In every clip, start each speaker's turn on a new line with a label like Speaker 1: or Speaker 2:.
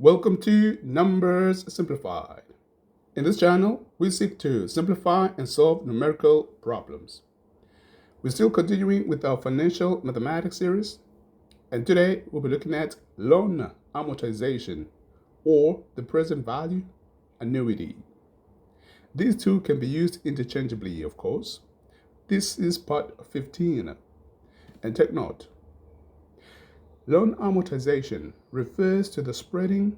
Speaker 1: Welcome to Numbers Simplified. In this channel, we seek to simplify and solve numerical problems. We're still continuing with our financial mathematics series, and today we'll be looking at loan amortization, or the present value annuity. These two can be used interchangeably, of course. This is part 15, and take note. Loan amortization refers to the spreading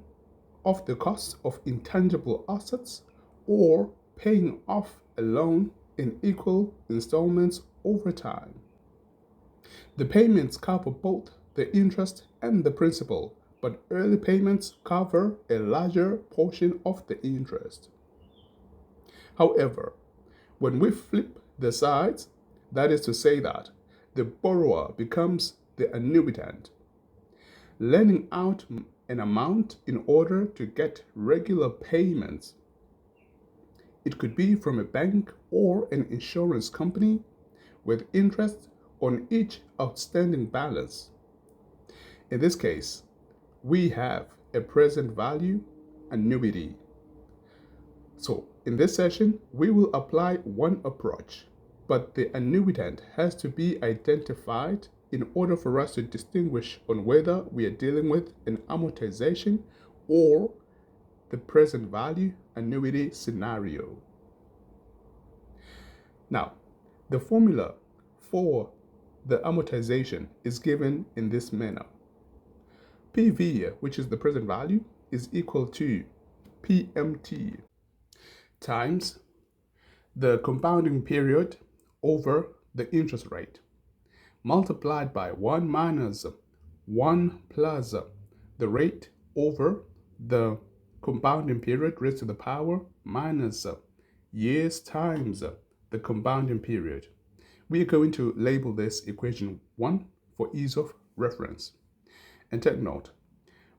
Speaker 1: of the cost of intangible assets or paying off a loan in equal installments over time. The payments cover both the interest and the principal, but early payments cover a larger portion of the interest. However, when we flip the sides, that is to say that the borrower becomes the annuitant, lending out an amount in order to get regular payments. It could be from a bank or an insurance company with interest on each outstanding balance. In this case, we have a present value annuity. So in this session, we will apply one approach, but the annuitant has to be identified in order for us to distinguish on whether we are dealing with an amortization or the present value annuity scenario. Now, the formula for the amortization is given in this manner. PV, which is the present value, is equal to PMT times the compounding period over the interest rate, multiplied by 1 minus 1 plus the rate over the compounding period raised to the power minus years times the compounding period. We are going to label this equation 1 for ease of reference. And take note,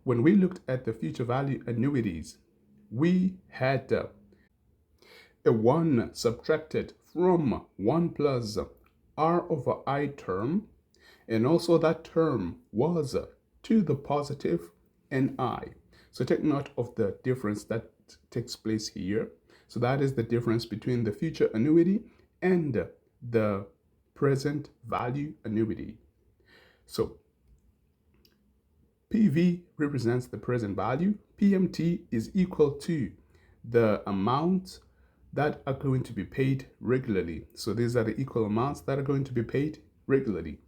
Speaker 1: when we looked at the future value annuities, we had a 1 subtracted from 1 plus r over I term, and also that term was to the positive ni. So take note of the difference that takes place here. So that is the difference between the future annuity and the present value annuity. So PV represents the present value. PMT is equal to the amount that are going to be paid regularly. So these are the equal amounts that are going to be paid regularly.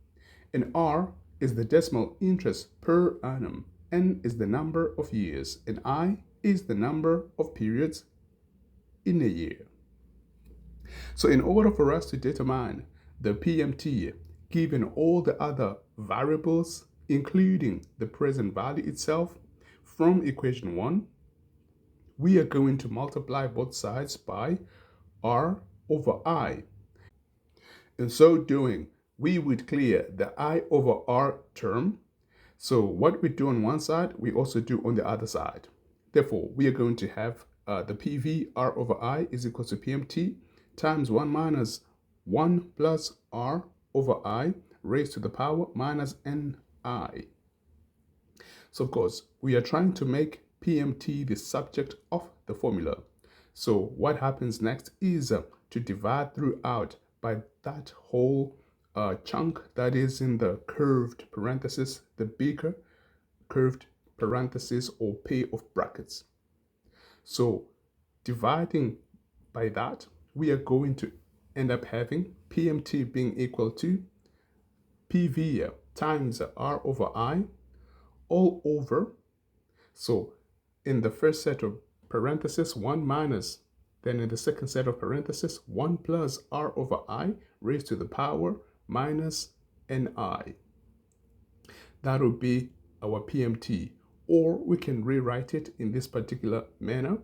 Speaker 1: And R is the decimal interest per annum. N is the number of years. And I is the number of periods in a year. So in order for us to determine the PMT, given all the other variables, including the present value itself, from equation 1, we are going to multiply both sides by r over I. In so doing, we would clear the I over r term. So what we do on one side, we also do on the other side. Therefore, we are going to have the PV r over I is equal to PMT times 1 minus 1 plus r over I raised to the power minus ni. So of course, we are trying to make PMT the subject of the formula. So what happens next is to divide throughout by that whole chunk that is in the curved parenthesis, the bigger curved parenthesis or pair of brackets. So dividing by that, we are going to end up having PMT being equal to PV times r over I all over. So in the first set of parentheses, 1 minus, then in the second set of parentheses, 1 plus r over I raised to the power minus ni. That would be our PMT, or we can rewrite it in this particular manner.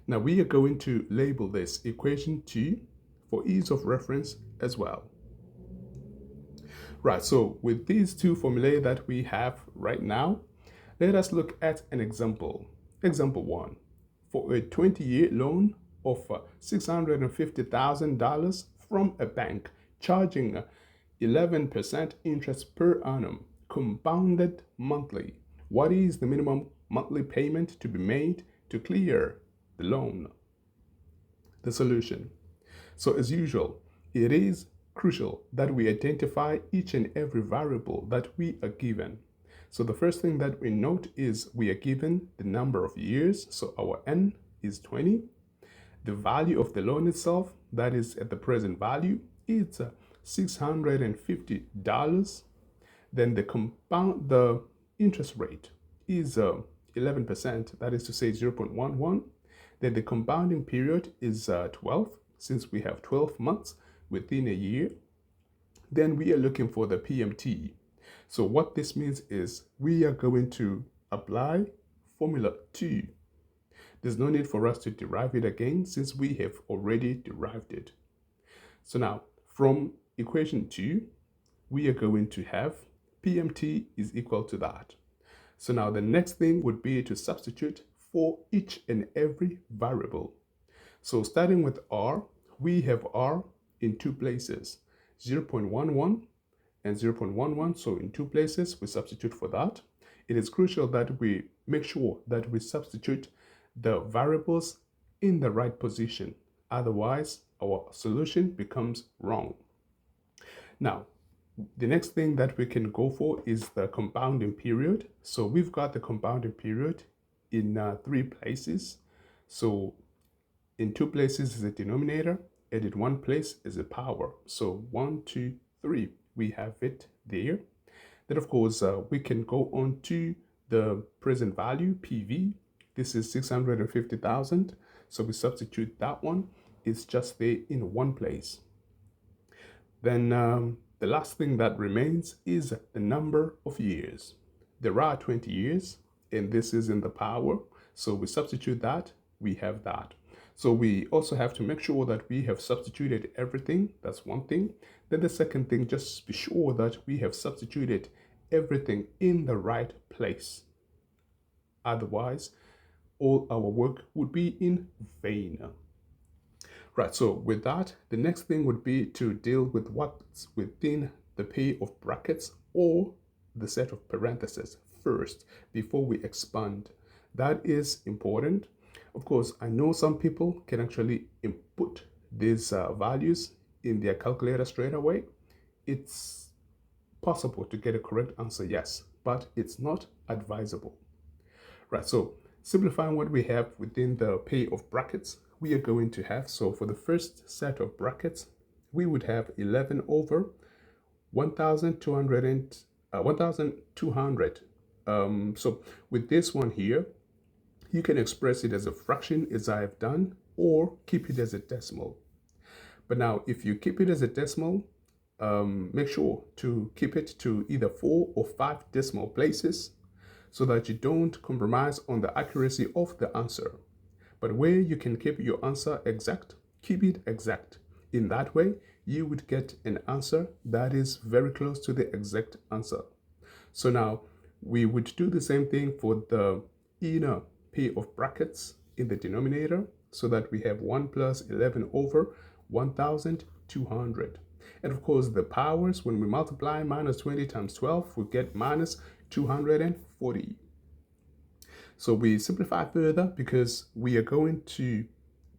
Speaker 1: Now we are going to label this equation 2 for ease of reference as well. Right, so with these two formulae that we have right now, let us look at an example. Example 1. For a 20-year loan of $650,000 from a bank charging 11% interest per annum, compounded monthly. What is the minimum monthly payment to be made to clear the loan. The solution. So as usual, it is crucial that we identify each and every variable that we are given. So the first thing that we note is we are given the number of years. So our N is 20. The value of the loan itself, that is at the present value, it's $650. Then the interest rate is 11%, that is to say 0.11. Then the compounding period is 12, since we have 12 months within a year. Then we are looking for the PMT. So what this means is we are going to apply formula 2. There's no need for us to derive it again since we have already derived it. So now from equation 2, we are going to have PMT is equal to that. So now the next thing would be to substitute for each and every variable. So starting with R, we have R in two places, 0.11 and 0.11. So in two places, we substitute for that. It is crucial that we make sure that we substitute the variables in the right position. Otherwise, our solution becomes wrong. Now, the next thing that we can go for is the compounding period. So we've got the compounding period in 3 places. So in 2 places is a denominator, and in 1 place is a power. So 1, 2, 3, we have it there. Then of course, we can go on to the present value, PV. This is 650,000. So we substitute that one. It's just there in 1 place. Then the last thing that remains is the number of years. There are 20 years, and this is in the power. So we substitute that, we have that. So we also have to make sure that we have substituted everything. That's one thing. Then the second thing, just be sure that we have substituted everything in the right place. Otherwise, all our work would be in vain. Right, so with that, the next thing would be to deal with what's within the pair of brackets or the set of parentheses first before we expand. That is important. Of course, I know some people can actually input these values in their calculator straight away. It's possible to get a correct answer, yes, but it's not advisable. Right, so simplifying what we have within the pair of brackets, we are going to have, so for the first set of brackets, we would have 11 over 1,200. So with this one here, you can express it as a fraction as I have done, or keep it as a decimal. But now, if you keep it as a decimal, make sure to keep it to either 4 or 5 decimal places so that you don't compromise on the accuracy of the answer. But where you can keep your answer exact, keep it exact. In that way, you would get an answer that is very close to the exact answer. So now, we would do the same thing for the inner pair of brackets in the denominator, so that we have 1 plus 11 over 1,200. And of course, the powers, when we multiply minus 20 times 12, we get minus 240. So we simplify further because we are going to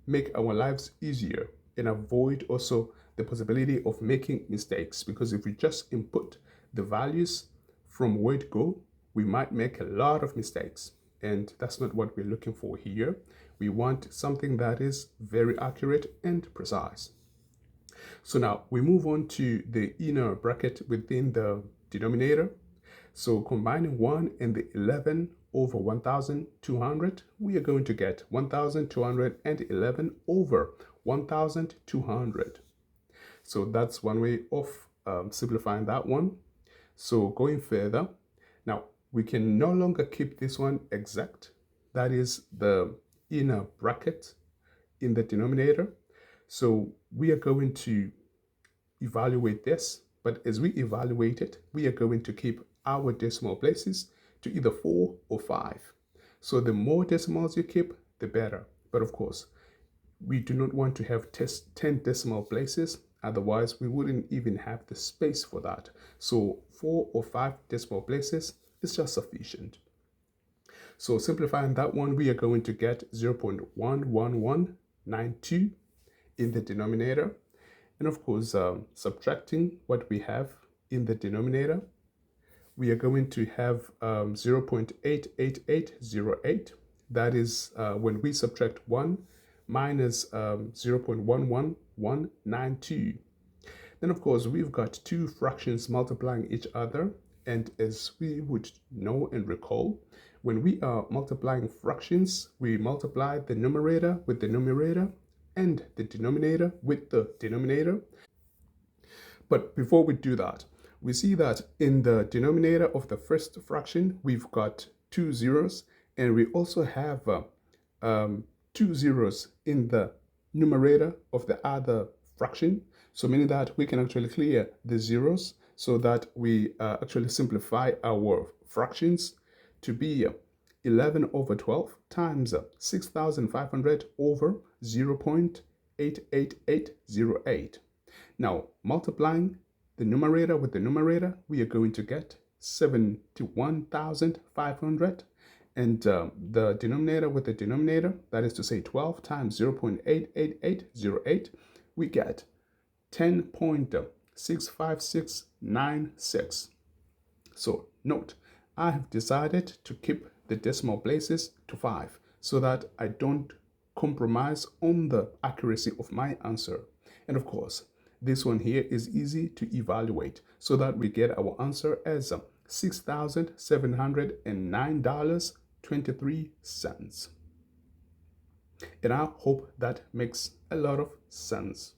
Speaker 1: make our lives easier and avoid also the possibility of making mistakes. Because if we just input the values from word go, we might make a lot of mistakes. And that's not what we're looking for here. We want something that is very accurate and precise. So now we move on to the inner bracket within the denominator. So combining 1 and the 11 over 1,200, we are going to get 1,211 over 1,200. So that's one way of simplifying that one. So going further, now we can no longer keep this one exact. That is the inner bracket in the denominator. So we are going to evaluate this, but as we evaluate it, we are going to keep our decimal places to either 4 or 5. So the more decimals you keep, the better. But of course, we do not want to have 10 decimal places. Otherwise, we wouldn't even have the space for that. So 4 or 5 decimal places is just sufficient. So simplifying that one, we are going to get 0.11192 in the denominator. And of course, subtracting what we have in the denominator, we are going to have 0.88808. That is when we subtract 1 minus 0.11192. Then, of course, we've got two fractions multiplying each other. And as we would know and recall, when we are multiplying fractions, we multiply the numerator with the numerator and the denominator with the denominator. But before we do that, we see that in the denominator of the first fraction, we've got 2 zeros, and we also have 2 zeros in the numerator of the other fraction. So meaning that we can actually clear the zeros so that we actually simplify our fractions to be 11 over 12 times 6,500 over 0.88808. Now, multiplying the numerator with the numerator, we are going to get 71,500. And the denominator with the denominator, that is to say 12 times 0.88808, we get 10.65696. So note, I have decided to keep the decimal places to 5 so that I don't compromise on the accuracy of my answer. And of course, this one here is easy to evaluate so that we get our answer as $6,709.23. And I hope that makes a lot of sense.